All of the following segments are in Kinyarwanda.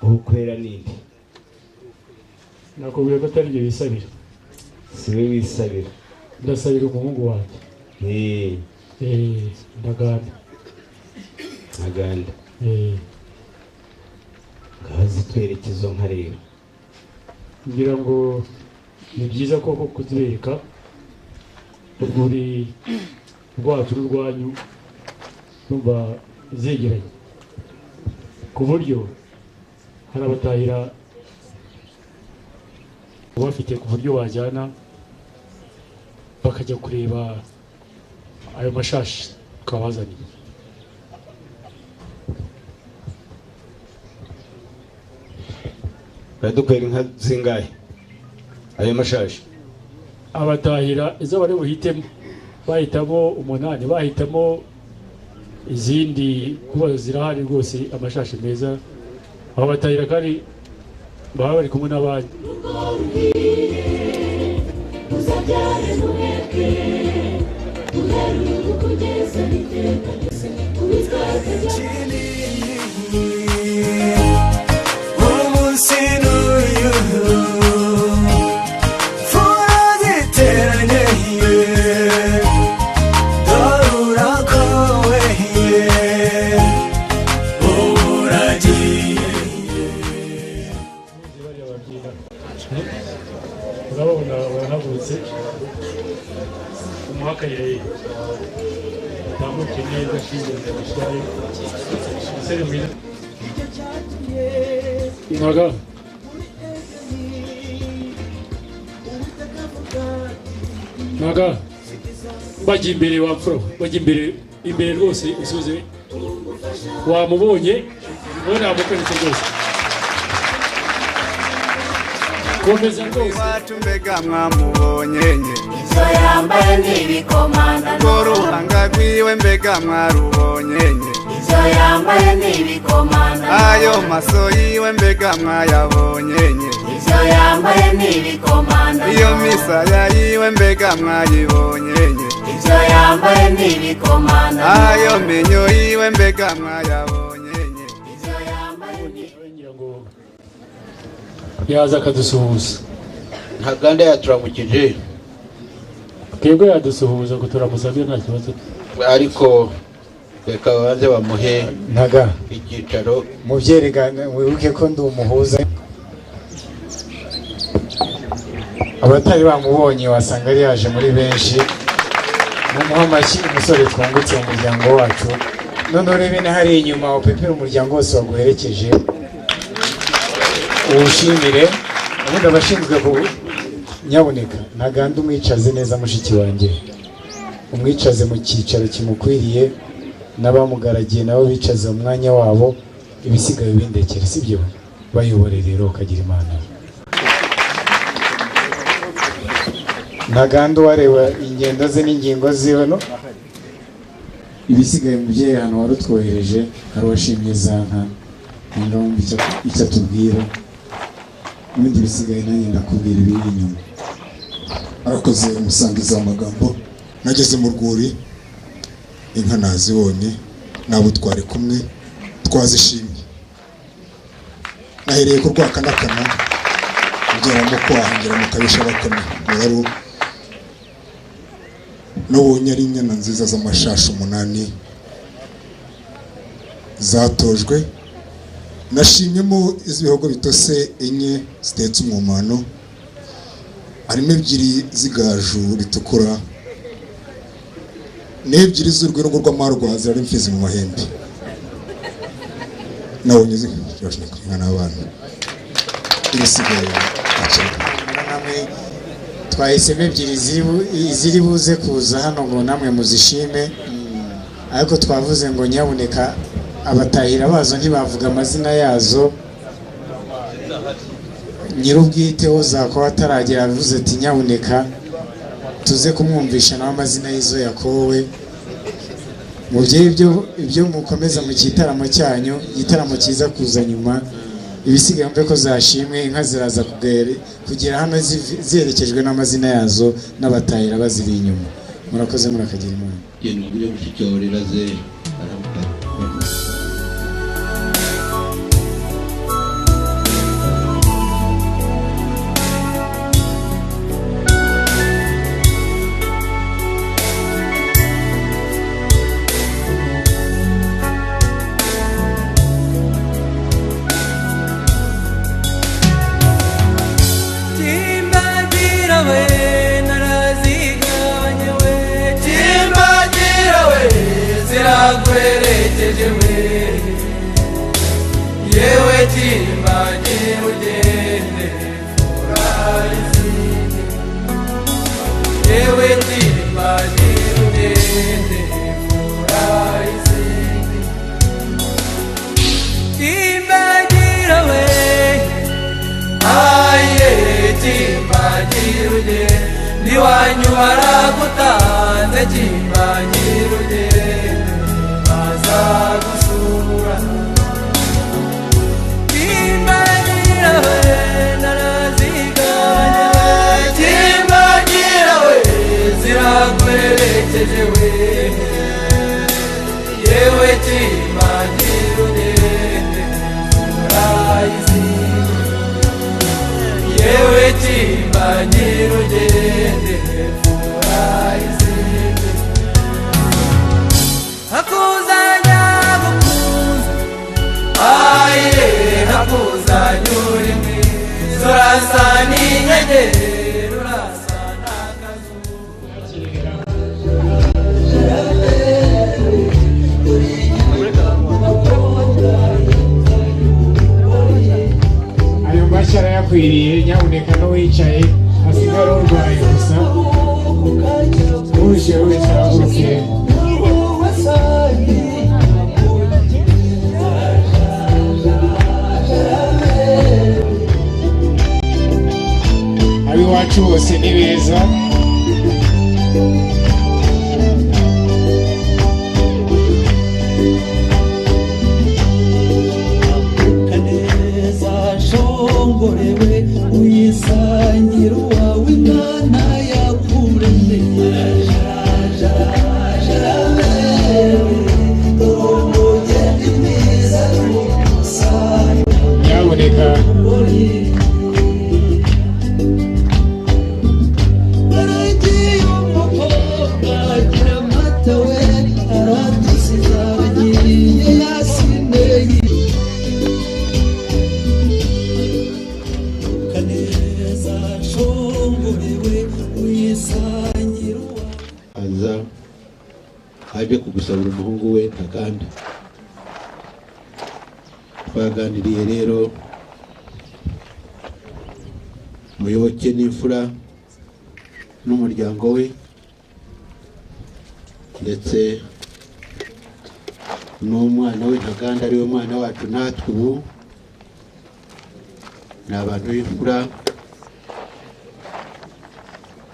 ukwera ninde nakubwiye ko atari byo bisabira siwe wisabira ndasabira umuhungu wanjye ndaganda ngazi twerekezo nka rero ngira ngo ni byiza koko kuzibereka urwuri rwacu n'urwanyu numva zegeranye ku buryo hari abatahira bafite ku buryo wajyana bakajya kureba ayo mashashi twabazaniye. baradukwera inka zingahe ayo mashashi? Abatahira izo bari buhitemo bahitamo 8, bahitamo izindi kuba zirahari rwose amashashi meza. Abo batahira kandi baba bari kumwe n'abandi. Urabona warahagurutse umuhakayire tamuke neza shinge ndashyaye sere mwiza naga bajya imbere wapfura bajya imbere rwose usuze wamubonye none amukoretse rwose komeza rwose watumbega mwamubonye nye izo yambaye n'ibikomanda n'uruhanga rwiwe mbega mwarubonye nye izo yambaye n'ibikomanda ayo maso yiwe mbega mwayabonye nye izo yambaye n'ibikomanda iyo misaya yiwe mbega mwayibonye nye izo yambaye n'ibikomanda ayo menyo yiwe mbega mwayabonye nye izo yambaye yaza akadusuhuza ntaganda yaturamukije twebwe yadusuhuza ngo turamusabye nta kibazo ariko reka babanze bamuhe ntaga icyicaro mubyerekane wibuke ko ndi umuhuza. Abatari bamubonye wasanga ari yaje muri benshi. Mumuha amashyi umusore twungutse mu muryango wacu. None urebe ne hari inyuma upepera umuryango wose waguherekeje uwushimire. Ubundi abashinzwe ku nyabuneka ntaganda umwicaze neza mushiki wanjye, umwicaze mu cyicaro kimukwiriye, n'abamugaragiye nabo bicaze mu mwanya wabo, ibisigaye bindekere sibyo bayobore rero ukagira Imana. Ntaganda wareba ingendo ze n'ingingo ziwe no ibisigaye mubyeyi hano warutwohereje hari washimye za nka ngomba icyo tubwira n'ibindi bisigaye nanjye ndakubwira ibiri inyuma. Arakoze umusangiza w'amagambo. Nageze mu rwuri inka nazibonye nabo twari kumwe twazishimye. Nahereye ku rwakanakana ugera mu kwahangira mu kabisha bakomeye rero nabonye ari inyana nziza z'amashashi 8 zatojwe. Nashimyemo izibihogo bitose enye zitetse umwumano, harimo 2 zigaju ritukura n'ebyiri z'urwego rw'amarwa zirari imfizi mu mahembe. Nabonye zirashaka kwingana abantu ibisigaye namwe twahisemo 2 ziri buze kuza hano ngo namwe muzishime, ariko twavuze ngo nyabuneka abatahira bazo ntibavuga amazina yazo. Nyirubwite uzako ataragera avuze ati nyabuneka tuze kumwumvisha nawe amazina y'izo yakowe. Mubyeyi ibyo mukomeza mu gitaramo cyanyu, igitaramo cyiza kuza nyuma, ibisigaye mve ko zashimwe. Inka ziraza kugera hano zerekejwe n'amazina yazo n'abatahira baziri inyuma. Murakoze murakagira Imana. Yeno byo gushyikiyorera ze timbagira ugende furayizinde yewe timbagira ugende furayizinde timbagira we aye timbagira ugende niwanyu baragutanze timbagira ugende bazagusura timbagira we naraziganya timbagira we ziraguherekeje we yewe timbagira ugende furayizinde yewe timbagira ugende furayizinde hakuzanya gukuza aye hakuzanya uri mwiza urasa n'inyegeri urasa n'akazuba ayo mashyi arayakwiriye nyabuneka n'uwicaye asigara urwaye gusa uje wese aragurukiye ab'iwacu bose ni beza kaneza shongorewe uyisangira uwawe imana yakuremeye nyabuneka aza aje kugusabira umuhungu we Ntaganda. Twaganiriye rero Muyoboke n'imfura n'umuryango we ndetse n'umwana we Ntaganda ariwe mwana wacu natwe ubu ni abantu b'imfura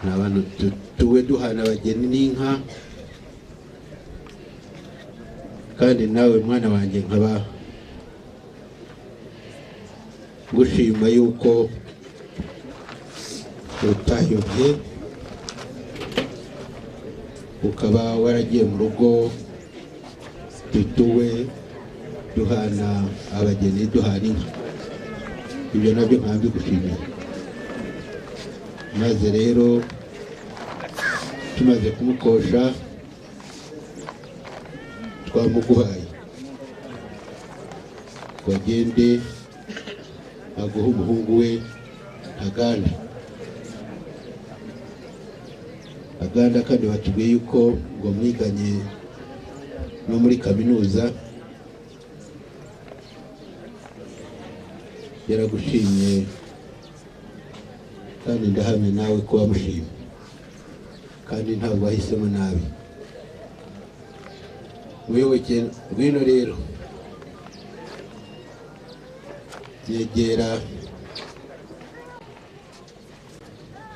ni abantu tuwe duhana abageni n'inka kandi nawe mwana wanjye nkaba gushima yuko utayobye ukaba waragiye mu rugo dutuwe duhana abageni duhana inka ibyo nabyo nkaba gushimira maze rero tumaze kumukosha twamuguhaye wagende aguha umuhungu we Ntaganda. Ntaganda kandi batubwiye yuko ngo mwiganye no muri kaminuza yaragushimye kandi ndahamya nawe ko wamushimye kandi ntabwo wahisemo nabi. Muyoboke ngwino rero yegera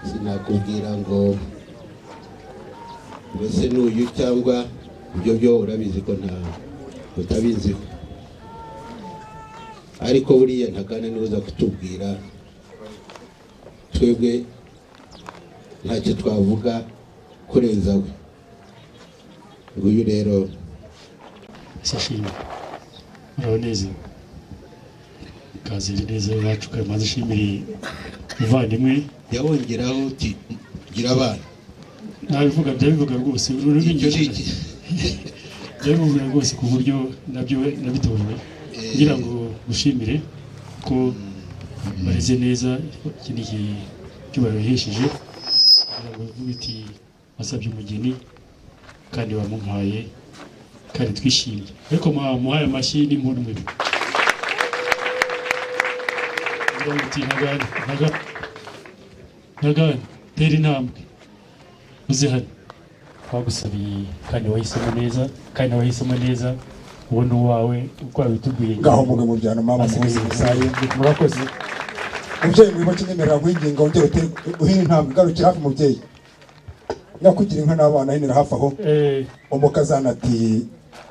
sinakubwira ngo mbese n'uyu cyangwa ibyo byo urabizi ko nta utabiziho ariko buriya Ntaganda niwe uza kutubwira twebwe ntacyo twavuga kurenza we. Nguyu rero sashimwe uraboneze kaziri neza yacu kamaze shimiri uvandimwe yawongeraho uti gira abana nabivuga byabivuga rwose byabivuga rwose ku buryo nabyo nabitojwe ngira ngo gushimire ko bareze neza ikindi cyubahiro yihesheje kugira ngo bivuge iti wasabye umugeni kandi wamumpaye kandi twishimye ariko muhaye amashyi n'impundu mwe Ntaganda tera intambwe uze hano twagusabiye kandi wahisemo neza ubona uwawe uko wabitubwiye ngaho muge mu byano mama musaye murakoze umubyeyi mwibo kinyemerera guhinga wongera uhina intambwe garukira hafi mubyeyi yakugira inka n'abana hinira hafi aho umukazana ati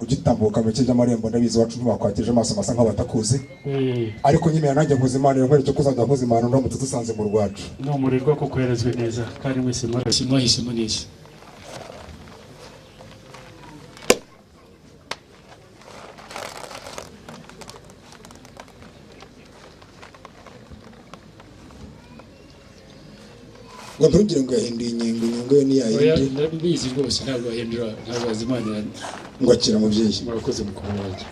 ugitambuka mu kijya marembo ndabizi wacu ntibakwakije amaso masa nk'abatakuzi ariko nyine nanjye nkuzimanira nkwereke ko uzajya nkuzimana no mutatu usanze mu rwacu no murirwa ko kwerezwe neza kandi mwese mwahisemo neza ngo ntugire ngo yahinduye inyengo yo niyahindi ndabizi rwose ntabwo yahindura ntabwo azimanira ngo akira mubyeyi murakoze mukuru wanjye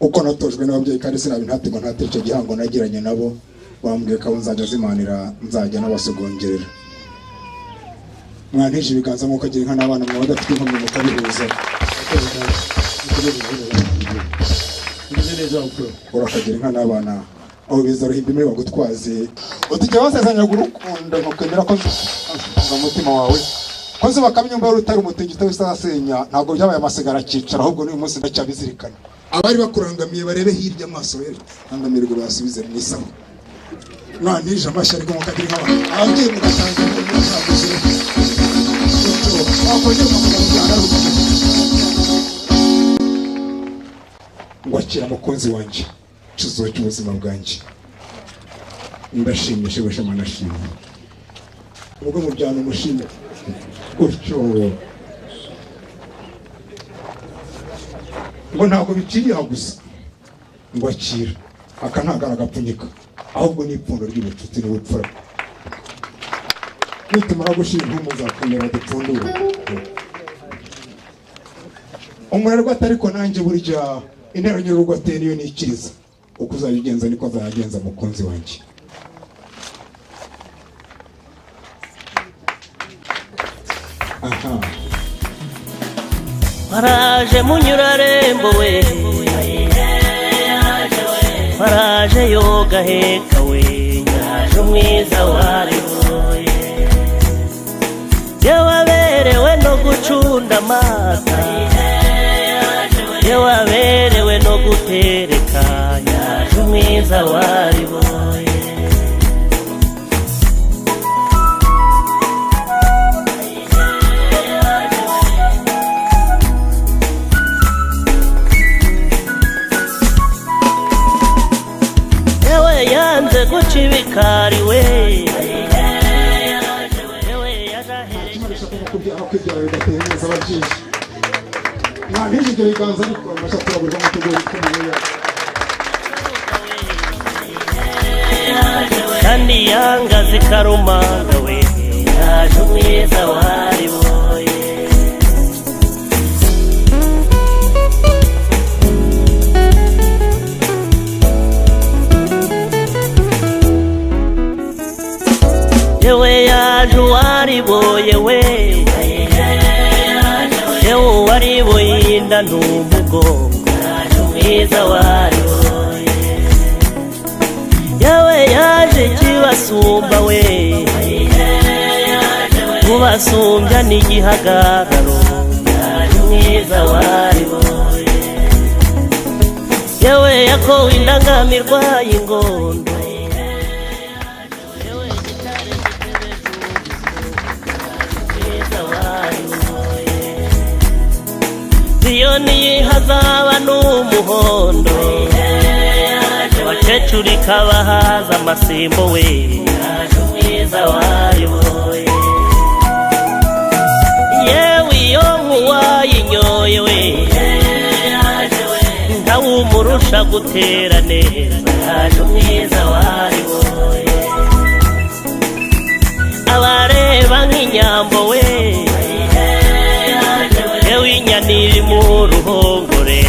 uko natojwe n'ababyeyi kandi sinabintate ngo ntate icyo gihango nagiranye nabo bambwiye ko nzajya zimanira nzajya n'abasogongerera mwantije ibiganza nk'uko agira inka n'abana mwe badafite inkomyi mukabihuza urakagira inka n'abana aho biza ruhimbi muri bagutwaze utujya wasezanyaga urukundo ntukwemera ko umutima wawe ko zuba kamyumba y'urutari umutingito w'isasenya ntabwo byabaye amasigara akicara ahubwo n'uyu munsi ndacyabizirikana abari bakurangamiye barebe hirya amaso rero ntangamirwe basubize mu isaho mwantije amashyi ariko mukagira nk'abantu ababyeyi mugatanga ntabwo ziri wakongera ukavuga mu byaro ngwakira mukunzi wanjye kizuba cy'ubuzima bwanjye ndashimishe weshema nashimye ubwo mu byano mushime gutyo ngo ntabwo bikiriye gusa ngwakira aka ntabwo aragapfunyika ahubwo ni ipfundo ry'ubucuti n'ubupfura nitumara gushira ntumuzakomera dupfundure umurerwa atariko nanjye burya intero nyurugo ateye niyo nikiriza uko uzabigenza niko azayagenza mukunzi wanjye aha Paraje munyurarembo we Paraje yoga heka we Nyaje mwiza wari woye Yewaberewe no gucunda amata Yewaberewe no gutereka Nyaje mwiza wari woye guca ibikari we kwibyawe bigateye neza ababyeyi mwantije ibyo biganza ariko amashati yaburwa mu tugoyi tw'umuyeya kandi yanga zikarumanga we yaje umwiza wari woye yewe yaje uwariboye we yewe uwariboye inda n'umugongo yaje umwiza wariboye yewe yaje kibasumba we kubasumbya n'igihagararo yaje umwiza wariboye yewe yakowe indangamirwa y'ingondo Siyoni hazaba n'umuhondo abakecuru ikabahaza amasimbo we yaje umwiza wariboye yewe iyo nkuwayinyoye we ntawumurusha gutera neza yaje umwiza wariboye abareba nk'inyambo we yewe inyaniri mu ruhongore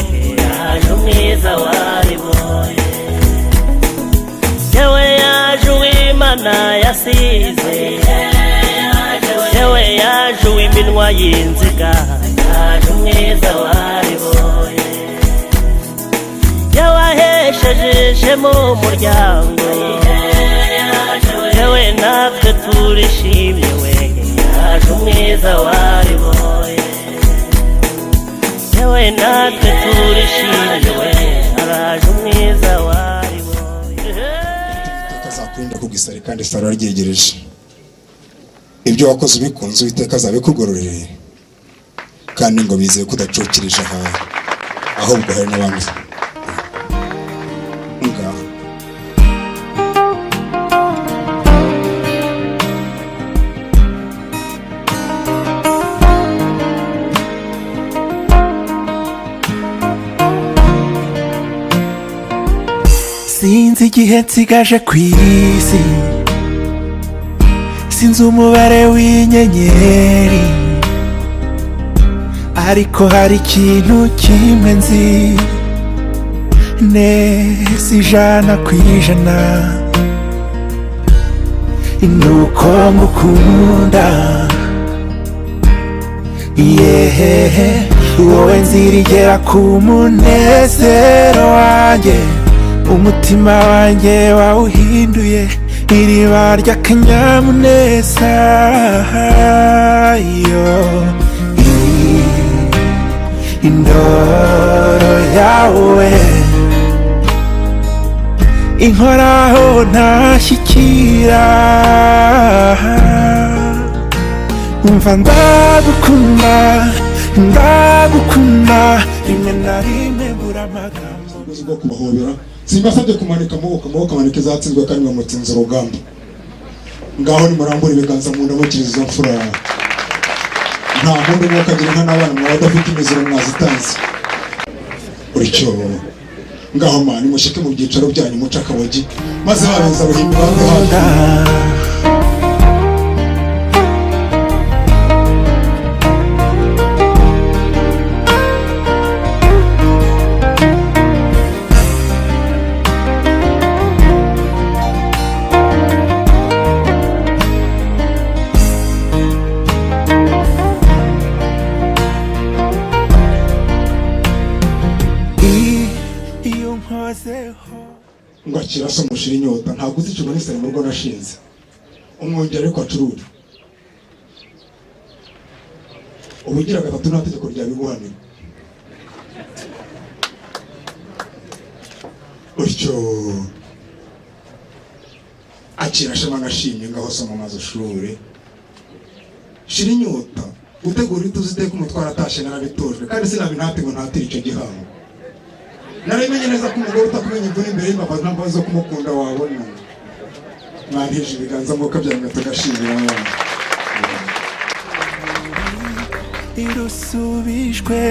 yaje umwiza wariboye yewe yaje uw'Imana yasize yewe yaje uw'iminwa y'inziga yaje umwiza wariboye yawahesheje mu muryango yewe natwe turishimye we yaje umwiza wariboye yewe natwe turishimye we araje umwiza wariboye azakurinda kugisari kandi isaro ryegereje ibyo wakoze ubikunze Uwiteka azabikugororera kandi ngo bizeye kudacukirije aha ahubwo hari n'abandi ngaho sinzi igihe nsigaje ku isi sinzi umubare w'inyenyeri ariko hari ikintu kimwe nzi neza 100% nuko ngukunda yehehe wowe nzirigera ku munezero wanjye umutima wanjye wawuhinduye iriba ry'akanyamuneza yo indoro yawe inkoraho ntashyikira umva ndagukunda rimwe na rimwe mbura amagambo bwo kubahobera simbasabye kumanika amaboko amanike zatsinzwe kandi bamutsinze urugamba ngaho nimurambura ibiganza mu ndabukiriza mfura nta muntu mwakagira nka n'abana mwabadafite imiziro mwazitanze uricyo ngaho mani mushike mu byicaro byanyu muca akabogi maze babenza buhimbi baduhanda ngakira so mushira inyota ntabwo uzi ikigo n'isari mu rugo nashinze umwongera ariko acurura ubugira gatatu nta tegeko ryabiguhanira utyo akira shema nashimye ngaho so mu mazi ushure shira inyota utegura ituzi iteka umutwara atashe narabitojwe kandi sinabi ntatego ntatira icyo gihango narimenye neza ko umugore utakumenya imvune imbere y'imbabazi ntabwo zo kumukunda wabona mwantije ibiganza ngo kabyanga tugashimira abana irusubijwe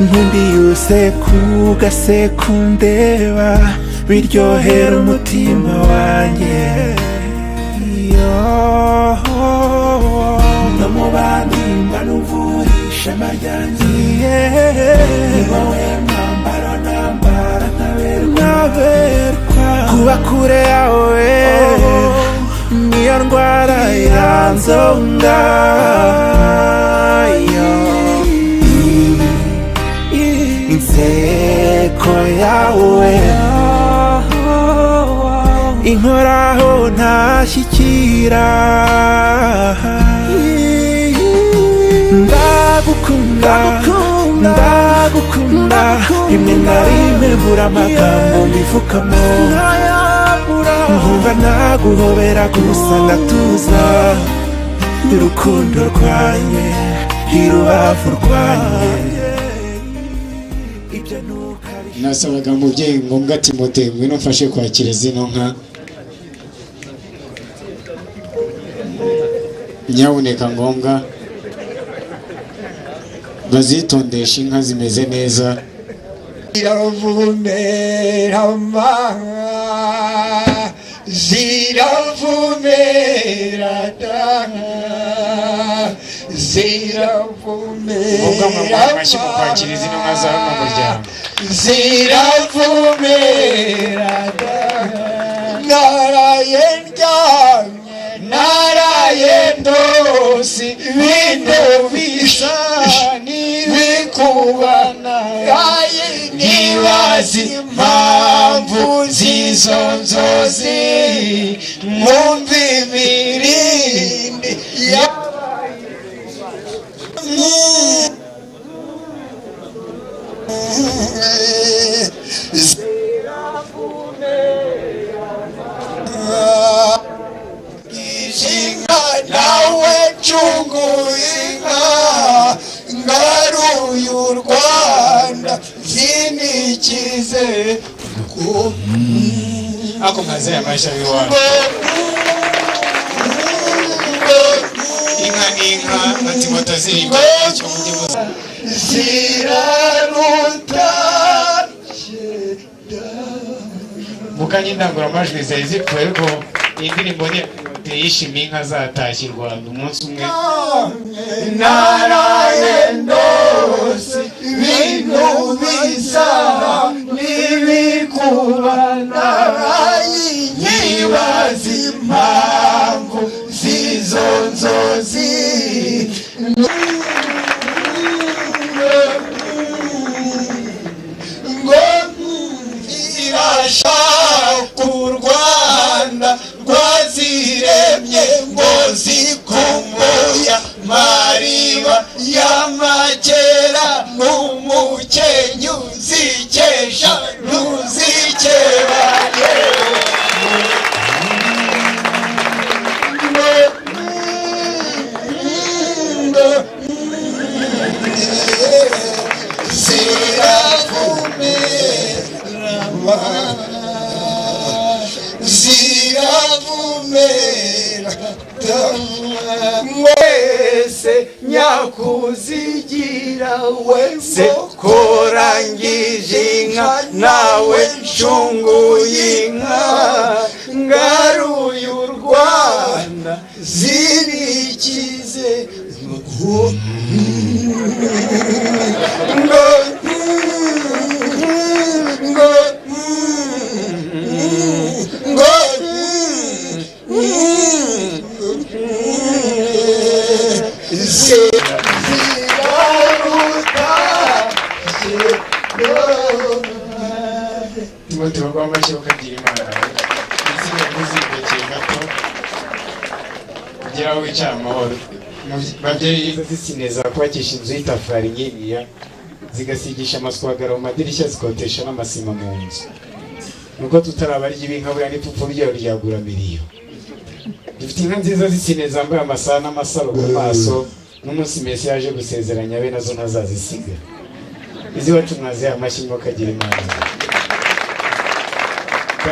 nkundi yose kugasekundeba biryohera umutima wanjye no mu bandi mbanuvurisha amaryanjye ni wowe mwambaro nambara nkaberwa kuba kure yawe niyo ndwara yanzonga inseko yawe inkoraho ntashyikira ndagukunda rimwe na rimwe mbura amagambo mbivugamo nkumva naguhobera gusa ngatuza urukundo rwanjye irubavu rwanjye nasabaga umubyeyi ngombwa Timote ngwino mfashe kwakira zino nka nyabuneka ngombwa bazitondesha inka zimeze neza ziravumerama ziravumerada ziravumerama amashyi mu kwakira zino nka za mu muryango ziravumerada naraye ndyamye naraye ndosi binde bisa n'ibiko kubana ntibazi impamvu z'izo nzozi mwumva imirindi nawe ncunguinka ngaruye u Rwanda zinikize ako maze amasha biwana inka n'inka batimota zirimba icyo mujye musa ziraruta mukanye indangururamajwi zari zipfuye ariko indirimbo yishimiye inka zatashye u Rwanda umunsi umwe naraye ndose ibintu bisa n'ibikubana nyibaza impamvu z'izo nzozi ngo irashaka u Rwanda rwaziremye ngo zikumbuya mariba y'amakera n'umukenyu zikesha ntuzikebanye ziravumera wese nyakuzigira wese korangije inka nawe ncunguye inka ngaruye u Rwanda zirikize tubagwa amashyi ukagira imana izina kuzibekeye gato kugira ngo wicara amahoro babyeyi zisineza kubakisha inzu y'itafari nk'iriya zigasigisha amaswagara mu madirishya zikotesha n'amasima mu nzu nuko tutarabarya ibinka buriya n'ipfupfu ryayo ryagura miliyo dufite inka nziza zisineza zambaye amasaha n'amasaro ku maso n'umunsi Messi yaje gusezeranya be nazo ntazazisiga iziwacu mwaziha amashyi ngo kagira imana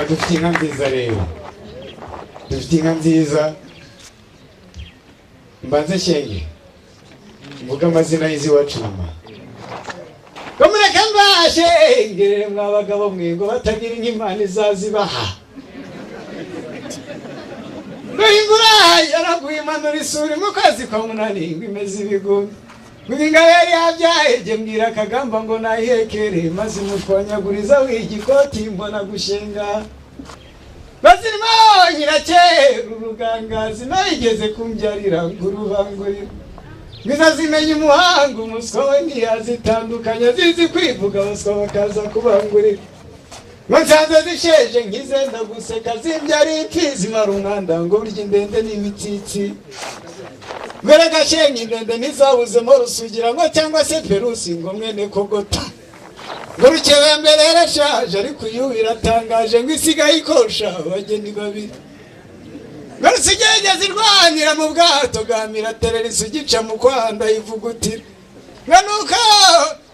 dufite inka nziza rero dufite inka nziza mbanze shenge mvuga amazina y'iziwacu mama Komureka mbashengere mwabagabo mwe ngo batagira nk'Imana izazibaha Ngura yaraguye imanura isuri mu kwezi kwa munani ngo imeze ibigumbi Mwinga yari yabyaye je mbwira akagamba ngo nahekere maze mutwanyaguriza w'igikoti mbona gushenga Bazirimo nyirakera urugangazi nayigeze kumbyarira ngurubangurira Biza zimenya umuhanga umuswa we ntiyazitandukanya zizi kwivuga abaswa bakaza kubangurira Mansanze zisheje nkize ndaguseka zimbyari imfizi mara umwanda ngo burya indende n'ibitsitsi Gwera gashenye indende ntizabuzemo rusugira ngo cyangwa se perusi ngo mwene kogota ngo rukewe mbere yarashaje ariko uyu iratangaje ngo isigaye ikosha abageni babiri Garusigenge zirwanira mu bwato gamira tererisa ugica mu kwanda ivugutira Ganuka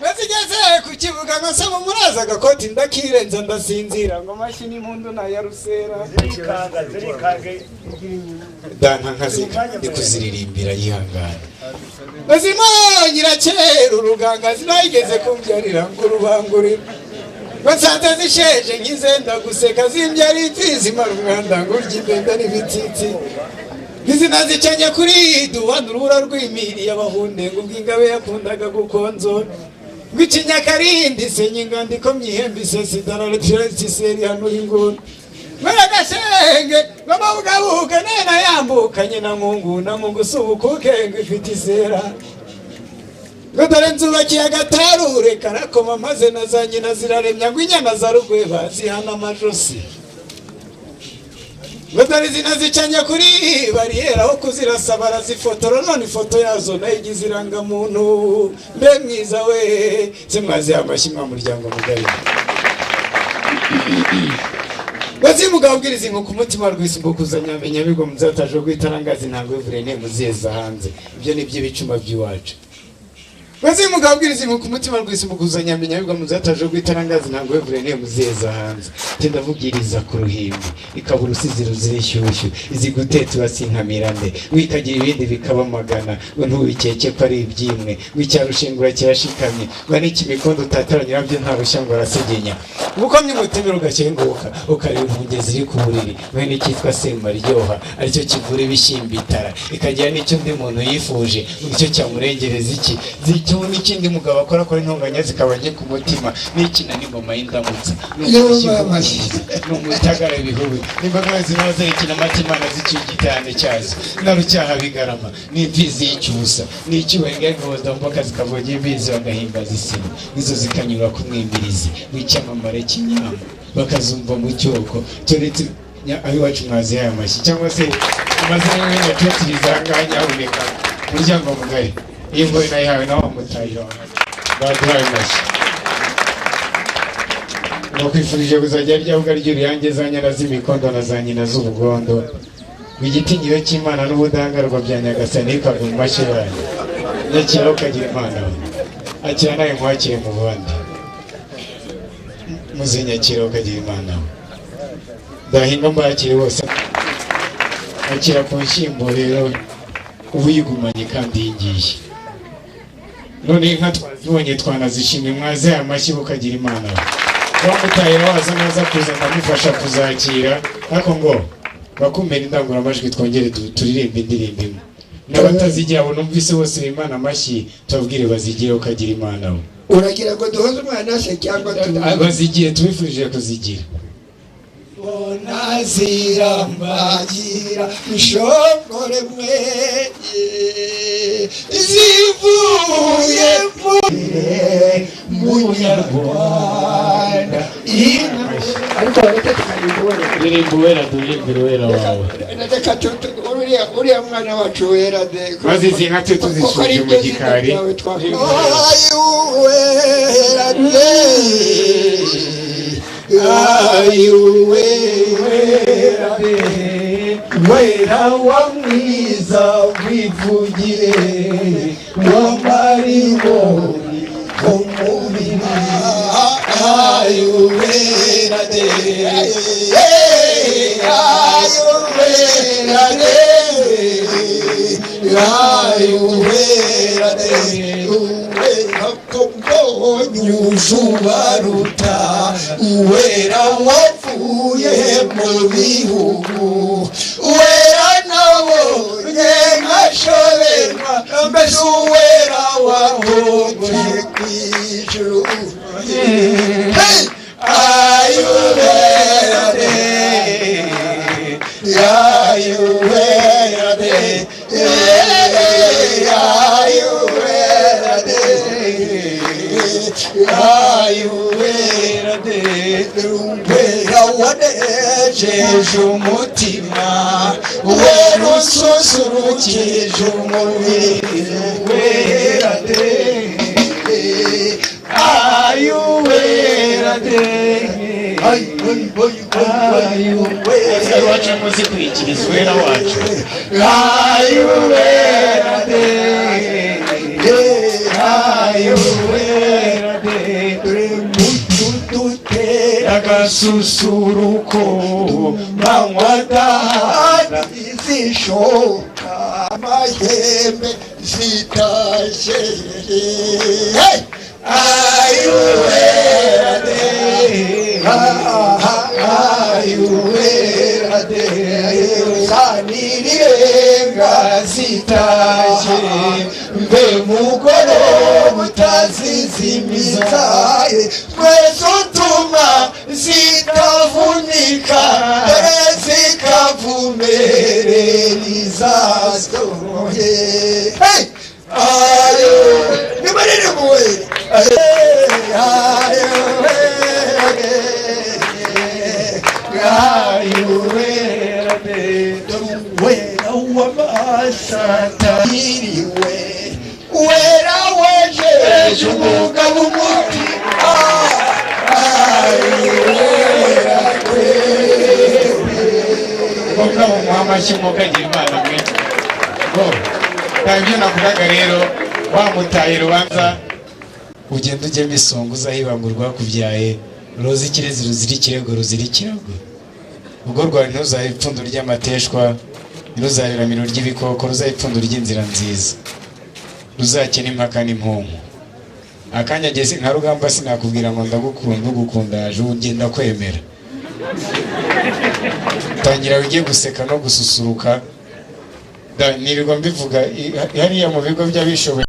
bazigeze ku kibuga ngasaba muraza agakoti ndakirenza ndasinzira ngo mashyi n'impundu na ya rusera zirikage danka nkazika ndikuziririmbira yihangana Bazimo nyirakera urugangazi nayigeze kumbyarira ngo rubangurira Mansanze zisheje nkizenda guseka zimbyari imfizi mara umwanda ngo urya indenda n'ibitsitsi Izina zicanye kuri duhana urubura rw'imiri y'abahunde ngo bw'ingabe yakundaga gukonzora Rw'ikinyakarindi senyingandiko myihembe isesi darare tiresiseri hano inguni Mwera gashenge ngamabugabuka nena yambukanye na mungu subukuke ngo ifite isera ngo dore nzubakiye agatarure karakoma maze na za nyina ziraremya ngo inyana za rugweba zihana amajosi ngo dore zina zicanye kuri bariyeri aho kuzirasa barazifotora none ifoto yazo nayo igize irangamuntu mbe mwiza we se mwaziha amashyi mwa muryango mugari bazimugabo bwiriza inko ku mutima rwisumbukuza nyamenya bigo muzataje gwitarangazi ntango ivure ne muzeza hanze ibyo nibyo bicuma by'iwacu bazimugabo bwiriza inko ku mutima rwisumbukuza nyamenya bigo muzataje gwitarangazi ntango ivure ne muzeza hanze tenda vugiriza ku ruhimbi ikabura usiziro zirishyushyu izigutetse basinkamirande wikagira ibindi bikaba magana ngo ntubikeke ko ari ibyimwe wicyarushingura kirashikamye ngo n'ikimikondo utataranyira byo nta rushyango arasegenya ubukomye umutemero ugakenguka ukareba impunge ziri ku buriri we n'icyitwa semaryoha aricyo kivura ibishyimbo itara ikagira n'icyo undi muntu yifuje nicyo cyamurengereza iki zicyo n'ikindi mugabo akora akora intonganya zikaba nke ku mutima n'ikina n'ingoma y'indamutsa n'umutagara ibihubi n'imbaga zinaza ikina amatimana ziciye igitane cyazo narucyaha bigarama n'imfizi y'icyusa n'icyuwenga ngoza mboka zikavuga imbizi bagahimbaza isima nizo zikanyura ku mwimirizi w'icyamamare cy'inyama bakazumva mu cyoko turetse abiwacu mwazihaye amashyi cyangwa se amazina y'ibindi yatutiriza ahangaha haboneka umuryango mugari iyi ngoyi nayihawe nawe wamutaye baduhaye amashyi bakwifurije kuzajya ryavuga ry'uruyange za nyana z'imikondo na za nyina z'ubugondo igitinyiro cy'Imana n'ubudahangarwa bya Nyagasani bikava mu mashyi yayo nyakira ukagira Imana we akira nawe mwakire mu bandi muzinyakira ukagira Imana we ndahinga mbakire bose akira ku nshyimbo rero ubu yigumanye kandi yingiye none inka twazibonye twanazishimye mwaze amashyi ukagira Imana we wamutahira waza neza kuza ndamufasha kuzakira ariko ngo bakumera indangururamajwi twongere turirimbe indirimbo imwe n'abatazigira abo numvise bose bimana amashyi tubabwire bazigire ukagira Imana we uragira ngo duhoze umwana se cyangwa bazigiye tubifurije kuzigira nazirambagira ishongore mweye zivuye mu Nyarwanda ariko ndirimbo wera durimbire wera wawe uriya mwana wacu wera de bazizi nka twe tuzisuje mu gikari wera de wera wa mwiza wivugire w'amaribori umubiri ayuwera de ayuwera de ayuwera de uwera kombonye ujubaruta uwera wavuye mu bihugu uwera nabonye nkashoberwa mbese uwera wahogoye kw'ijuru ayuwera de ayuwera de ayuwera de ayuwera de uwera wanejeje umutima uwera ususurukije umubiri uwera de ayuwera de ayuwera wacu muzikurikiriza uwera wacu ayuwera de ayuwera de agasusuruko manywa dahana izishoka amahembe zitashye ayuwera de ayuwera de zanirirenga zitashye mbe mugoroba utazizimiza twese utuma zitavunika zikavumerera izasohoye nibarire muwera wera w'amasatiriwe wera wejeje umugabo umuti Ngombwa mu amashyi mukagira Imana mwe ntabyo navugaga rero wamutaye rubanza ugenda ujyemo isonga uzahibangurwa kubyaye roza ikirezi ruzira ikirego ruzira ikirago ubwo rwawe ntuzahe ipfundo ry'amateshwa ntuzahiramiro ry'ibikoko ruzahe ipfundo ry'inzira nziza ruzakena impaka n'impungu akanya ageze nka rugamba sinakubwira ngo ndagukunda ugukunda yaje ugenda kwemera tangira ugiye guseka no gususuruka nirirwa mbivuga hariya mu bigo by'abishoboye